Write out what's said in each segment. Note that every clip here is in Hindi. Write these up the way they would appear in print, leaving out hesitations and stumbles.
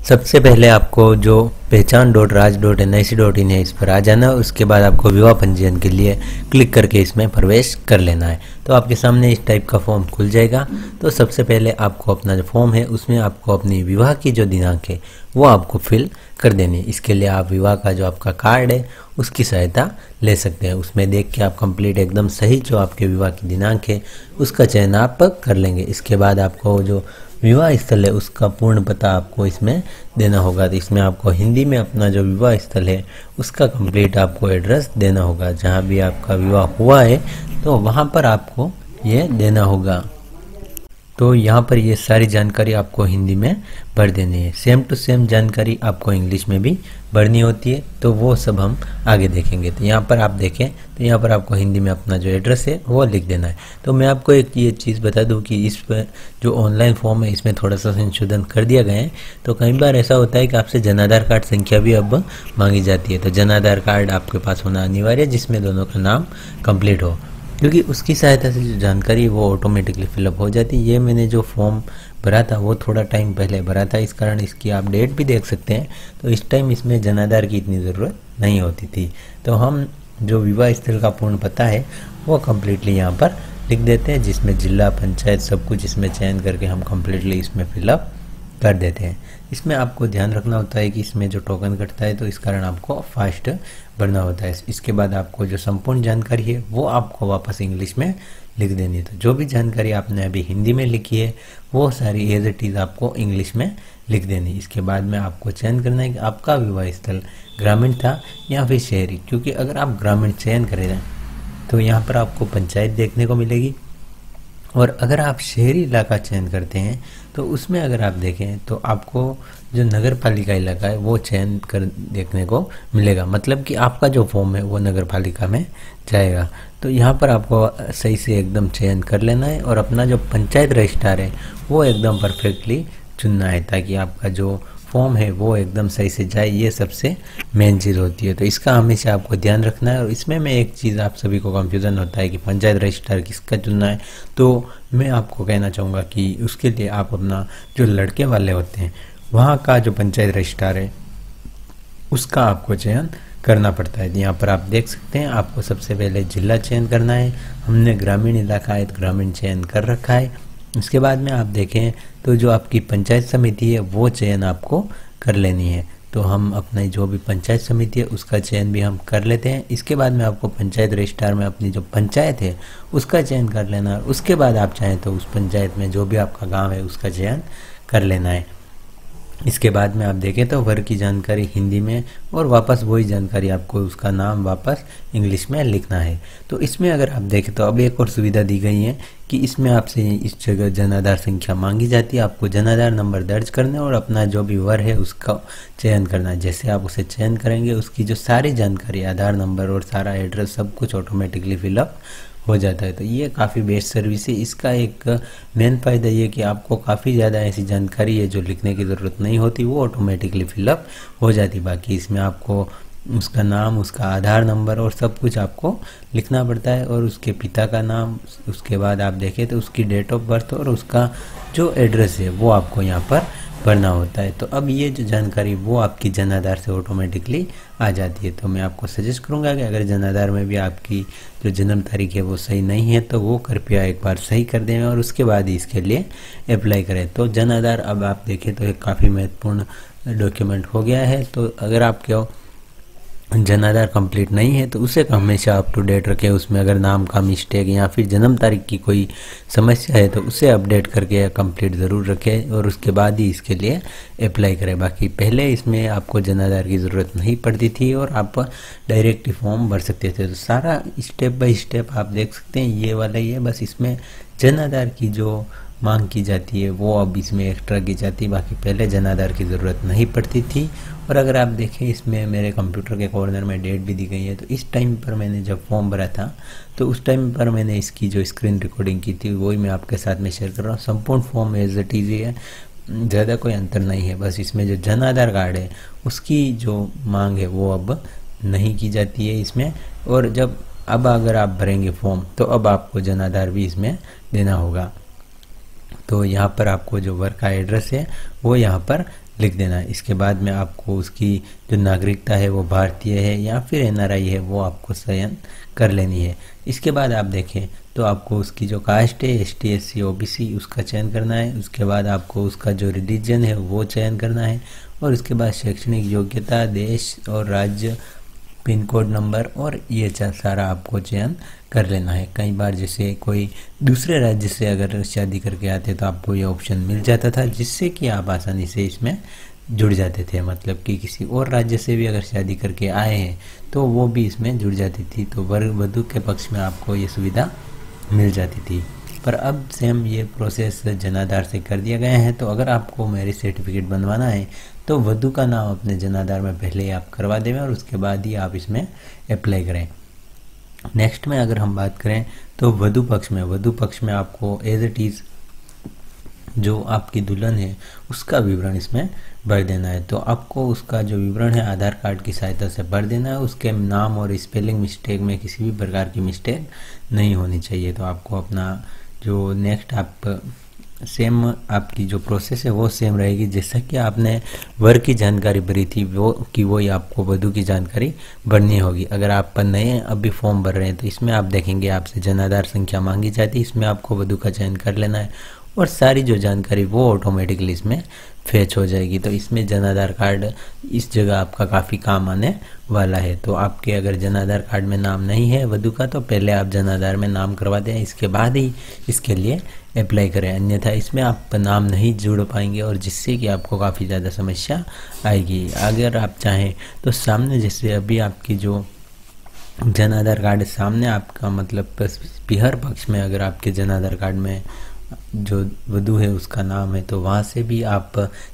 सबसे पहले आपको जो pehchan.raj.nic.in है इस पर आ जाना है। उसके बाद आपको विवाह पंजीयन के लिए क्लिक करके इसमें प्रवेश कर लेना है। तो आपके सामने इस टाइप का फॉर्म खुल जाएगा। तो सबसे पहले आपको अपना जो फॉर्म है उसमें आपको अपनी विवाह की जो दिनांक है वो आपको फिल कर देनी है। इसके लिए आप विवाह का जो आपका कार्ड है उसकी सहायता ले सकते हैं। उसमें देख के आप कंप्लीट एकदम सही जो आपके विवाह की दिनांक है उसका चयन आप कर लेंगे। इसके बाद आपको जो विवाह स्थल है उसका पूर्ण पता आपको इसमें देना होगा। तो इसमें आपको हिंदी में अपना जो विवाह स्थल है उसका कंप्लीट आपको एड्रेस देना होगा। जहाँ भी आपका विवाह हुआ है तो वहाँ पर आपको ये देना होगा। तो यहाँ पर ये सारी जानकारी आपको हिंदी में भर देनी है। सेम टू सेम जानकारी आपको इंग्लिश में भी भरनी होती है, तो वो सब हम आगे देखेंगे। तो यहाँ पर आप देखें तो यहाँ पर आपको हिंदी में अपना जो एड्रेस है वो लिख देना है। तो मैं आपको एक ये चीज़ बता दूँ कि इस पर जो ऑनलाइन फॉर्म है इसमें थोड़ा सा संशोधन कर दिया गया है। तो कई बार ऐसा होता है कि आपसे जन आधार कार्ड संख्या भी अब मांगी जाती है। तो जन आधार कार्ड आपके पास होना अनिवार्य है जिसमें दोनों का नाम कंप्लीट हो, क्योंकि उसकी सहायता से जो जानकारी वो ऑटोमेटिकली फिलअप हो जाती है। ये मैंने जो फॉर्म भरा था वो थोड़ा टाइम पहले भरा था, इस कारण इसकी आप डेट भी देख सकते हैं। तो इस टाइम इसमें जन आधार की इतनी ज़रूरत नहीं होती थी। तो हम जो विवाह स्थल का पूर्ण पता है वो कम्प्लीटली यहाँ पर लिख देते हैं, जिसमें जिला पंचायत सब कुछ इसमें चयन करके हम कम्प्लीटली इसमें फिलअप कर देते हैं। इसमें आपको ध्यान रखना होता है कि इसमें जो टोकन कटता है तो इस कारण आपको फास्ट भरना होता है। इसके बाद आपको जो संपूर्ण जानकारी है वो आपको वापस इंग्लिश में लिख देनी है। तो जो भी जानकारी आपने अभी हिंदी में लिखी है वो सारी एज इट इज़ आपको इंग्लिश में लिख देनी है। इसके बाद में आपको चयन करना है कि आपका विवाह स्थल ग्रामीण था या फिर शहरी, क्योंकि अगर आप ग्रामीण चयन करें तो यहाँ पर आपको पंचायत देखने को मिलेगी, और अगर आप शहरी इलाका चयन करते हैं तो उसमें अगर आप देखें तो आपको जो नगर पालिका इलाका है वो चयन कर देखने को मिलेगा। मतलब कि आपका जो फॉर्म है वो नगर पालिका में जाएगा। तो यहाँ पर आपको सही से एकदम चयन कर लेना है और अपना जो पंचायत रजिस्ट्रार है वो एकदम परफेक्टली चुनना है, ताकि आपका जो फॉर्म है वो एकदम सही से जाए। ये सबसे मेन चीज़ होती है। तो इसका हमेशा आपको ध्यान रखना है। और इसमें मैं एक चीज़ आप सभी को कंफ्यूजन होता है कि पंचायत रजिस्ट्रार किसका चुनना है, तो मैं आपको कहना चाहूँगा कि उसके लिए आप अपना जो लड़के वाले होते हैं वहाँ का जो पंचायत रजिस्ट्रार है उसका आपको चयन करना पड़ता है। यहाँ पर आप देख सकते हैं आपको सबसे पहले जिला चयन करना है। हमने ग्रामीण इलाका है तो ग्रामीण चयन कर रखा है। उसके बाद में आप देखें तो जो आपकी पंचायत समिति है वो चयन आपको कर लेनी है। तो हम अपनी जो भी पंचायत समिति है उसका चयन भी हम कर लेते हैं। इसके बाद में आपको पंचायत रजिस्ट्रार में अपनी जो पंचायत है उसका चयन कर लेना है। उसके बाद आप चाहें तो उस पंचायत में जो भी आपका गांव है उसका चयन कर लेना है। इसके बाद में आप देखें तो वर्ग की जानकारी हिंदी में और वापस वही जानकारी आपको उसका नाम वापस इंग्लिश में लिखना है। तो इसमें अगर आप देखें तो अब एक और सुविधा दी गई है कि इसमें आपसे इस जगह जन आधार संख्या मांगी जाती है। आपको जन आधार नंबर दर्ज करना है और अपना जो भी वर्ग है उसका चयन करना है। जैसे आप उसे चयन करेंगे उसकी जो सारी जानकारी आधार नंबर और सारा एड्रेस सब कुछ ऑटोमेटिकली फिलअप हो जाता है। तो ये काफ़ी बेस्ट सर्विस है। इसका एक मेन फ़ायदा ये कि आपको काफ़ी ज़्यादा ऐसी जानकारी है जो लिखने की ज़रूरत नहीं होती, वो ऑटोमेटिकली फिलअप हो जाती। बाकी इसमें आपको उसका नाम, उसका आधार नंबर और सब कुछ आपको लिखना पड़ता है, और उसके पिता का नाम, उसके बाद आप देखें तो उसकी डेट ऑफ बर्थ और उसका जो एड्रेस है वो आपको यहाँ पर भरना होता है। तो अब ये जो जानकारी वो आपकी जन आधार से ऑटोमेटिकली आ जाती है। तो मैं आपको सजेस्ट करूंगा कि अगर जन आधार में भी आपकी जो जन्म तारीख है वो सही नहीं है तो वो कृपया एक बार सही कर दें और उसके बाद ही इसके लिए अप्लाई करें। तो जन आधार अब आप देखें तो एक काफ़ी महत्वपूर्ण डॉक्यूमेंट हो गया है। तो अगर आपके जन आधार कंप्लीट नहीं है तो उसे हमेशा अप टू डेट रखें। उसमें अगर नाम का मिस्टेक या फिर जन्म तारीख की कोई समस्या है तो उसे अपडेट करके कंप्लीट ज़रूर रखें और उसके बाद ही इसके लिए अप्लाई करें। बाकी पहले इसमें आपको जन आधार की ज़रूरत नहीं पड़ती थी और आप डायरेक्ट फॉर्म भर सकते थे। तो सारा स्टेप बाय स्टेप आप देख सकते हैं, ये वाला ही है। बस इसमें जन आधार की जो मांग की जाती है वो अब इसमें एक्स्ट्रा की जाती है। बाकी पहले जन आधार की ज़रूरत नहीं पड़ती थी। और अगर आप देखें इसमें मेरे कंप्यूटर के कॉर्नर में डेट भी दी गई है। तो इस टाइम पर मैंने जब फॉर्म भरा था तो उस टाइम पर मैंने इसकी जो स्क्रीन रिकॉर्डिंग की थी वही मैं आपके साथ में शेयर कर रहा हूँ। संपूर्ण फॉर्म एज इट इज़ है, ज़्यादा कोई अंतर नहीं है। बस इसमें जो जन आधार कार्ड है उसकी जो मांग है वो अब नहीं की जाती है इसमें। और जब अब अगर आप भरेंगे फॉर्म तो अब आपको जन आधार भी इसमें देना होगा। तो यहाँ पर आपको जो वर्क का एड्रेस है वो यहाँ पर लिख देना है। इसके बाद में आपको उसकी जो नागरिकता है वो भारतीय है या फिर एनआरआई है वो आपको चयन कर लेनी है। इसके बाद आप देखें तो आपको उसकी जो कास्ट है एसटी एससी ओबीसी उसका चयन करना है। उसके बाद आपको उसका जो रिलीजन है वो चयन करना है और उसके बाद शैक्षणिक योग्यता, देश और राज्य, पिन कोड नंबर और ये सारा आपको चयन कर लेना है। कई बार जैसे कोई दूसरे राज्य से अगर शादी करके आते तो आपको ये ऑप्शन मिल जाता था जिससे कि आप आसानी से इसमें जुड़ जाते थे। मतलब कि किसी और राज्य से भी अगर शादी करके आए हैं तो वो भी इसमें जुड़ जाती थी, तो वर वधू के पक्ष में आपको ये सुविधा मिल जाती थी। पर अब सेम ये प्रोसेस जनाधार से कर दिया गया है। तो अगर आपको मैरिज सर्टिफिकेट बनवाना है तो वधू का नाम अपने जनाधार में पहले ही आप करवा दें और उसके बाद ही आप इसमें अप्लाई करें। नेक्स्ट में अगर हम बात करें तो वधू पक्ष में आपको एज इट इज़ जो आपकी दुल्हन है उसका विवरण इसमें भर देना है। तो आपको उसका जो विवरण है आधार कार्ड की सहायता से भर देना है। उसके नाम और स्पेलिंग मिस्टेक में किसी भी प्रकार की मिस्टेक नहीं होनी चाहिए। तो आपको अपना जो नेक्स्ट आप सेम आपकी जो प्रोसेस है वो सेम रहेगी जैसा कि आपने वर की जानकारी भरी थी वो ही आपको वधू की जानकारी भरनी होगी। अगर आप नए अभी फॉर्म भर रहे हैं तो इसमें आप देखेंगे आपसे जनाधार संख्या मांगी जाती है, इसमें आपको वधू का चयन कर लेना है और सारी जो जानकारी वो ऑटोमेटिकली इसमें फेच हो जाएगी। तो इसमें जनाधार कार्ड इस जगह आपका काफ़ी काम आने वाला है। तो आपके अगर जनाधार कार्ड में नाम नहीं है वधू का तो पहले आप जनाधार में नाम करवा दें, इसके बाद ही इसके लिए अप्लाई करें, अन्यथा इसमें आप नाम नहीं जुड़ पाएंगे और जिससे कि आपको काफ़ी ज़्यादा समस्या आएगी। अगर आप चाहें तो सामने जैसे अभी आपकी जो जनाधार कार्ड सामने आपका मतलब पीहर पक्ष में अगर आपके जनाधार कार्ड में जो वधू है उसका नाम है तो वहाँ से भी आप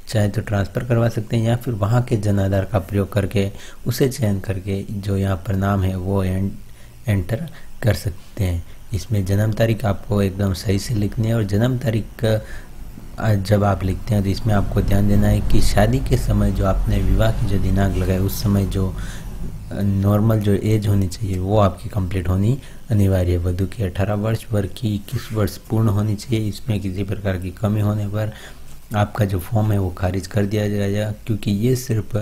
चाहे तो ट्रांसफ़र करवा सकते हैं या फिर वहाँ के जनाधार का प्रयोग करके उसे चयन करके जो यहाँ पर नाम है वो एंटर कर सकते हैं। इसमें जन्म तारीख आपको एकदम सही से लिखनी है और जन्म तारीख जब आप लिखते हैं तो इसमें आपको ध्यान देना है कि शादी के समय जो आपने विवाह की जो दिनांक लगाए उस समय जो नॉर्मल जो एज होनी चाहिए वो आपकी कंप्लीट होनी अनिवार्य है। वधू की 18 वर्ष, वर की 21 वर्ष पूर्ण होनी चाहिए। इसमें किसी प्रकार की कमी होने पर आपका जो फॉर्म है वो खारिज कर दिया जाएगा, क्योंकि ये सिर्फ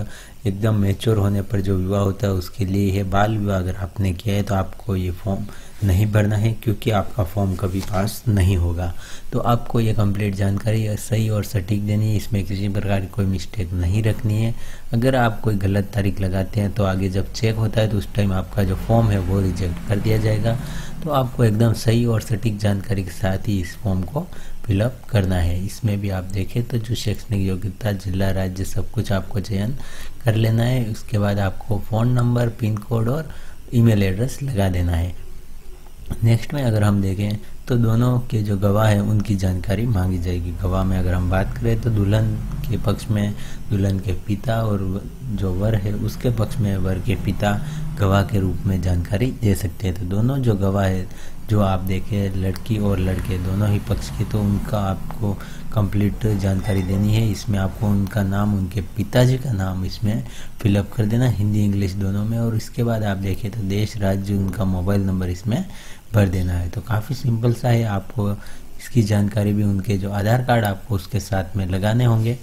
एकदम मैच्योर होने पर जो विवाह होता है उसके लिए है। बाल विवाह अगर आपने किया है तो आपको ये फॉर्म नहीं भरना है क्योंकि आपका फॉर्म कभी पास नहीं होगा। तो आपको ये कंप्लीट जानकारी सही और सटीक देनी है, इसमें किसी प्रकार की कोई मिस्टेक नहीं रखनी है। अगर आप कोई गलत तारीख लगाते हैं तो आगे जब चेक होता है तो उस टाइम आपका जो फॉर्म है वो रिजेक्ट कर दिया जाएगा। तो आपको एकदम सही और सटीक जानकारी के साथ ही इस फॉर्म को फिलअप करना है। इसमें भी आप देखें तो जो शैक्षणिक योग्यता, जिला, राज्य सब कुछ आपको चयन कर लेना है। उसके बाद आपको फ़ोन नंबर, पिन कोड और ईमेल एड्रेस लगा देना है। नेक्स्ट में अगर हम देखें तो दोनों के जो गवाह हैं उनकी जानकारी मांगी जाएगी। गवाह में अगर हम बात करें तो दुल्हन के पक्ष में दुल्हन के पिता और जो वर है उसके पक्ष में वर के पिता गवाह के रूप में जानकारी दे सकते हैं। तो दोनों जो गवाह है जो आप देखें लड़की और लड़के दोनों ही पक्ष के, तो उनका आपको कंप्लीट जानकारी देनी है। इसमें आपको उनका नाम, उनके पिताजी का नाम इसमें फिलअप कर देना, हिंदी इंग्लिश दोनों में। और इसके बाद आप देखें तो देश, राज्य, उनका मोबाइल नंबर इसमें भर देना है। तो काफ़ी सिंपल सा है। आपको इसकी जानकारी भी उनके जो आधार कार्ड आपको उसके साथ में लगाने होंगे।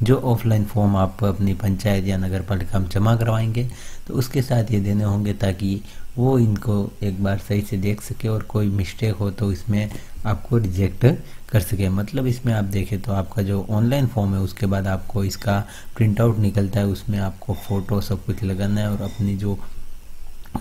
जो ऑफलाइन फॉर्म आप अपनी पंचायत या नगर पालिका में जमा करवाएंगे तो उसके साथ ये देने होंगे ताकि वो इनको एक बार सही से देख सके और कोई मिस्टेक हो तो इसमें आपको रिजेक्ट कर सके। मतलब इसमें आप देखें तो आपका जो ऑनलाइन फॉर्म है उसके बाद आपको इसका प्रिंट आउट निकलता है, उसमें आपको फ़ोटो सब कुछ लगाना है और अपनी जो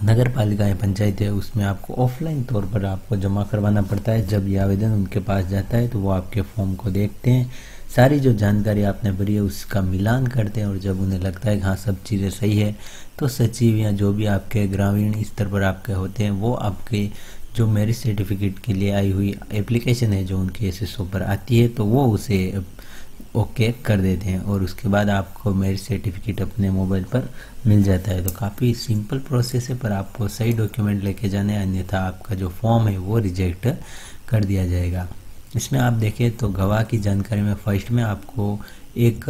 नगर पालिका है, पंचायत है, उसमें आपको ऑफलाइन तौर पर आपको जमा करवाना पड़ता है। जब ये आवेदन उनके पास जाता है तो वो आपके फॉर्म को देखते हैं, सारी जो जानकारी आपने भरी है उसका मिलान करते हैं और जब उन्हें लगता है कि हाँ सब चीज़ें सही है तो सचिव या जो भी आपके ग्रामीण स्तर पर आपके होते हैं वो आपके जो मैरिज सर्टिफिकेट के लिए आई हुई एप्लीकेशन है जो उनके SSO पर आती है तो वो उसे ओके कर देते हैं और उसके बाद आपको मैरिज सर्टिफिकेट अपने मोबाइल पर मिल जाता है। तो काफ़ी सिंपल प्रोसेस है, पर आपको सही डॉक्यूमेंट लेके जाने, अन्यथा आपका जो फॉर्म है वो रिजेक्ट कर दिया जाएगा। इसमें आप देखें तो गवाह की जानकारी में फर्स्ट में आपको एक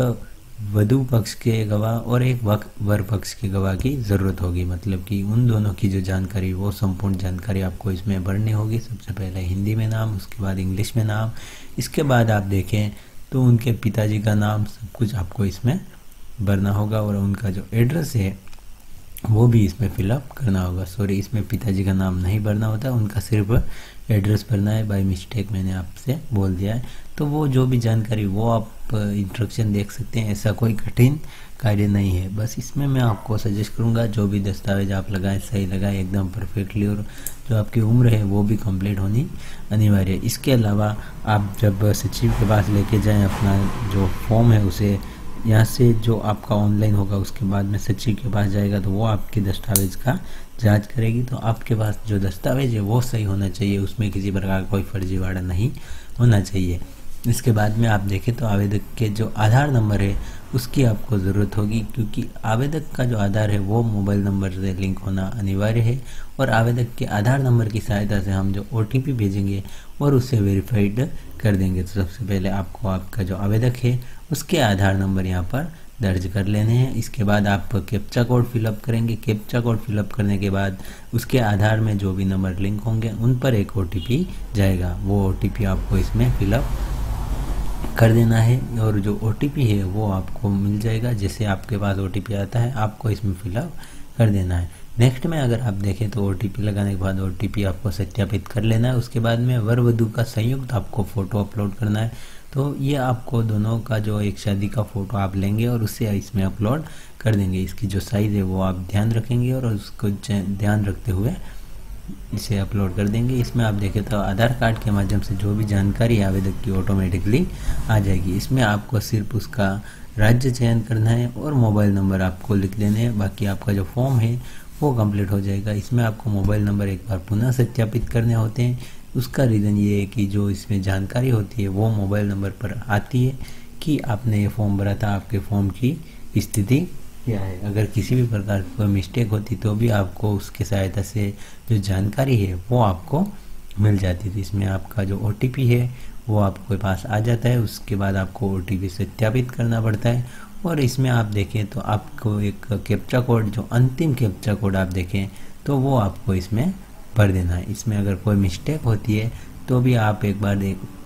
वधू पक्ष के गवाह और एक वर पक्ष के गवाह की ज़रूरत होगी। मतलब कि उन दोनों की जो जानकारी वो संपूर्ण जानकारी आपको इसमें भरनी होगी। सबसे पहले हिंदी में नाम, उसके बाद इंग्लिश में नाम। इसके बाद आप देखें तो उनके पिताजी का नाम सब कुछ आपको इसमें भरना होगा और उनका जो एड्रेस है वो भी इसमें फिलअप करना होगा। सॉरी, इसमें पिताजी का नाम नहीं भरना होता, उनका सिर्फ एड्रेस भरना है। बाय मिस्टेक मैंने आपसे बोल दिया है। तो वो जो भी जानकारी वो आप इंस्ट्रक्शन देख सकते हैं, ऐसा कोई कठिन कार्य नहीं है। बस इसमें मैं आपको सजेस्ट करूंगा जो भी दस्तावेज आप लगाएं सही लगाएं एकदम परफेक्टली, और जो आपकी उम्र है वो भी कंप्लीट होनी अनिवार्य है। इसके अलावा आप जब सचिव के पास लेके जाएं अपना जो फॉर्म है उसे, यहाँ से जो आपका ऑनलाइन होगा उसके बाद में सचिव के पास जाएगा तो वो आपके दस्तावेज का जांच करेगी। तो आपके पास जो दस्तावेज है वो सही होना चाहिए, उसमें किसी प्रकार का कोई फर्जीवाड़ा नहीं होना चाहिए। इसके बाद में आप देखें तो आवेदक के जो आधार नंबर है उसकी आपको ज़रूरत होगी, क्योंकि आवेदक का जो आधार है वो मोबाइल नंबर से लिंक होना अनिवार्य है। और आवेदक के आधार नंबर की सहायता से हम जो OTP भेजेंगे और उससे वेरीफाइड कर देंगे। तो सबसे पहले आपको आपका जो आवेदक है उसके आधार नंबर यहाँ पर दर्ज कर लेने हैं। इसके बाद आप कैप्चा कोड फिलअप करेंगे। कैप्चा कोड फिलअप करने के बाद उसके आधार में जो भी नंबर लिंक होंगे उन पर एक OTP जाएगा, वो OTP आपको इसमें फिलअप कर देना है। और जो OTP है वो आपको मिल जाएगा, जैसे आपके पास OTP आता है आपको इसमें फिलअप कर देना है। नेक्स्ट में अगर आप देखें तो OTP लगाने के बाद OTP आपको सत्यापित कर लेना है। उसके बाद में वर वधू का संयुक्त आपको फ़ोटो अपलोड करना है। तो ये आपको दोनों का जो एक शादी का फ़ोटो आप लेंगे और उससे इसमें अपलोड कर देंगे। इसकी जो साइज़ है वो आप ध्यान रखेंगे और उसको ध्यान रखते हुए इसे अपलोड कर देंगे। इसमें आप देखें तो आधार कार्ड के माध्यम से जो भी जानकारी आवेदक की ऑटोमेटिकली आ जाएगी। इसमें आपको सिर्फ उसका राज्य चयन करना है और मोबाइल नंबर आपको लिख देने हैं, बाकी आपका जो फॉर्म है वो कंप्लीट हो जाएगा। इसमें आपको मोबाइल नंबर एक बार पुनः सत्यापित करने होते हैं। उसका रीज़न ये है कि जो इसमें जानकारी होती है वो मोबाइल नंबर पर आती है कि आपने ये फॉर्म भरा था, आपके फॉर्म की स्थिति क्या है। अगर किसी भी प्रकार की कोई मिस्टेक होती तो भी आपको उसकी सहायता से जो जानकारी है वो आपको मिल जाती थी। इसमें आपका जो OTP है वो आपके पास आ जाता है। उसके बाद आपको OTP सत्यापित करना पड़ता है। और इसमें आप देखें तो आपको एक कैप्चा कोड, जो अंतिम कैप्चा कोड आप देखें तो वो आपको इसमें भर देना है। इसमें अगर कोई मिस्टेक होती है तो भी आप एक बार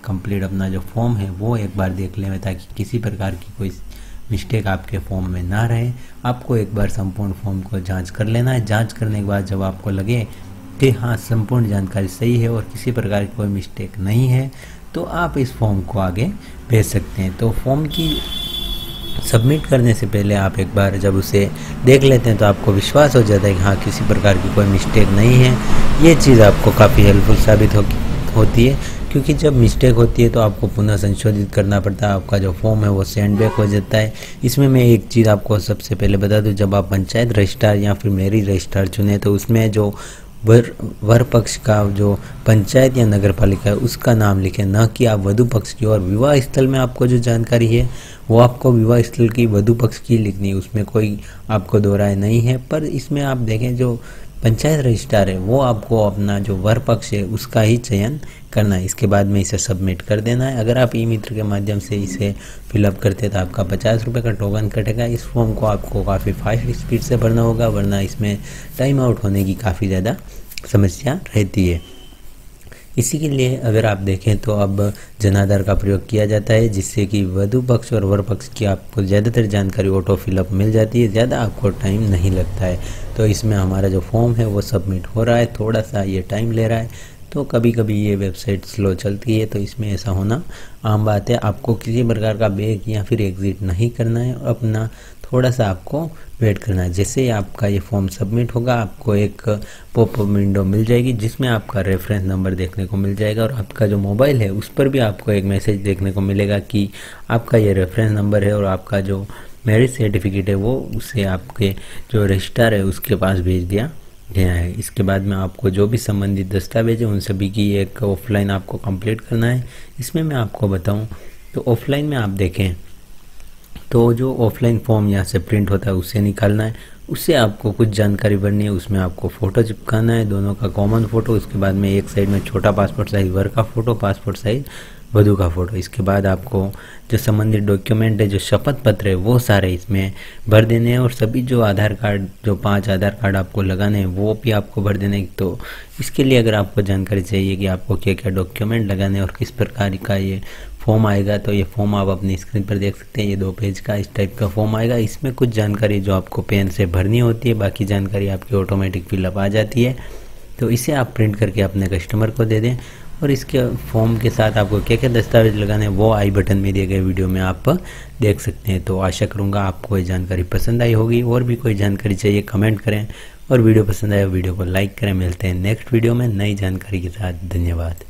कंप्लीट अपना जो फॉर्म है वो एक बार देख लें, ताकि किसी प्रकार की कोई मिस्टेक आपके फॉर्म में ना रहे। आपको एक बार संपूर्ण फॉर्म को जांच कर लेना है। जांच करने के बाद जब आपको लगे कि हाँ संपूर्ण जानकारी सही है और किसी प्रकार की कोई मिस्टेक नहीं है तो आप इस फॉर्म को आगे भेज सकते हैं। तो फॉर्म की सबमिट करने से पहले आप एक बार जब उसे देख लेते हैं तो आपको विश्वास हो जाता है कि हाँ किसी प्रकार की कोई मिस्टेक नहीं है। ये चीज़ आपको काफ़ी हेल्पफुल साबित होती है, क्योंकि जब मिस्टेक होती है तो आपको पुनः संशोधित करना पड़ता है। आपका जो फॉर्म है वो सेंड बैक हो जाता है। इसमें मैं एक चीज़ आपको सबसे पहले बता दूं, जब आप पंचायत रजिस्ट्रार या फिर मैरिज रजिस्ट्रार चुने तो उसमें जो वर पक्ष का जो पंचायत या नगर पालिका है उसका नाम लिखें, न कि आप वधु पक्ष की। और विवाह स्थल में आपको जो जानकारी है वो आपको विवाह स्थल की वधु पक्ष की लिखनी है, उसमें कोई आपको दो राय नहीं है। पर इसमें आप देखें जो पंचायत रजिस्ट्रार है वो आपको अपना जो वर पक्ष है उसका ही चयन करना है। इसके बाद में इसे सबमिट कर देना है। अगर आप ई-मित्र के माध्यम से इसे फिलअप करते हैं तो आपका 50 रुपये का टोकन कटेगा। इस फॉर्म को आपको काफ़ी फास्ट स्पीड से भरना होगा, वरना इसमें टाइम आउट होने की काफ़ी ज़्यादा समस्या रहती है। इसी के लिए अगर आप देखें तो अब जनाधार का प्रयोग किया जाता है, जिससे कि वधु पक्ष और वर पक्ष की आपको ज़्यादातर जानकारी ऑटो फिलअप मिल जाती है, ज़्यादा आपको टाइम नहीं लगता है। तो इसमें हमारा जो फॉर्म है वो सबमिट हो रहा है, थोड़ा सा ये टाइम ले रहा है, तो कभी कभी ये वेबसाइट स्लो चलती है, तो इसमें ऐसा होना आम बात है। आपको किसी प्रकार का बैक या फिर एग्ज़िट नहीं करना है, अपना थोड़ा सा आपको वेट करना है। जैसे ही आपका ये फॉर्म सबमिट होगा आपको एक पॉपअप विंडो मिल जाएगी जिसमें आपका रेफरेंस नंबर देखने को मिल जाएगा, और आपका जो मोबाइल है उस पर भी आपको एक मैसेज देखने को मिलेगा कि आपका ये रेफरेंस नंबर है और आपका जो मैरिज सर्टिफिकेट है वो उसे आपके जो रजिस्ट्रार है उसके पास भेज दिया गया है। इसके बाद में आपको जो भी संबंधित दस्तावेज है उन सभी की एक ऑफलाइन आपको कंप्लीट करना है। इसमें मैं आपको बताऊं तो ऑफलाइन में आप देखें तो जो ऑफलाइन फॉर्म यहाँ से प्रिंट होता है उसे निकालना है, उससे आपको कुछ जानकारी भरनी है, उसमें आपको फ़ोटो चिपकाना है, दोनों का कॉमन फ़ोटो। उसके बाद में एक साइड में छोटा पासपोर्ट साइज़ वर का फ़ोटो, पासपोर्ट साइज़ वधू का फ़ोटो। इसके बाद आपको जो संबंधित डॉक्यूमेंट है, जो शपथ पत्र है, वो सारे इसमें भर देने हैं, और सभी जो आधार कार्ड, जो 5 आधार कार्ड आपको लगाने हैं वो भी आपको भर देने हैं। तो इसके लिए अगर आपको जानकारी चाहिए कि आपको क्या क्या डॉक्यूमेंट लगाने हैं और किस प्रकार का ये फॉर्म आएगा। तो ये फॉर्म आप अपनी स्क्रीन पर देख सकते हैं, ये 2 पेज का इस टाइप का फॉर्म आएगा। इसमें कुछ जानकारी जो आपको पेन से भरनी होती है, बाकी जानकारी आपकी ऑटोमेटिक फिलअप आ जाती है। तो इसे आप प्रिंट करके अपने कस्टमर को दे दें। और इसके फॉर्म के साथ आपको क्या क्या दस्तावेज लगाने हैं वो आई बटन में दिए गए वीडियो में आप देख सकते हैं। तो आशा करूँगा आपको ये जानकारी पसंद आई होगी। और भी कोई जानकारी चाहिए कमेंट करें, और वीडियो पसंद आए वीडियो को लाइक करें। मिलते हैं नेक्स्ट वीडियो में नई जानकारी के साथ। धन्यवाद।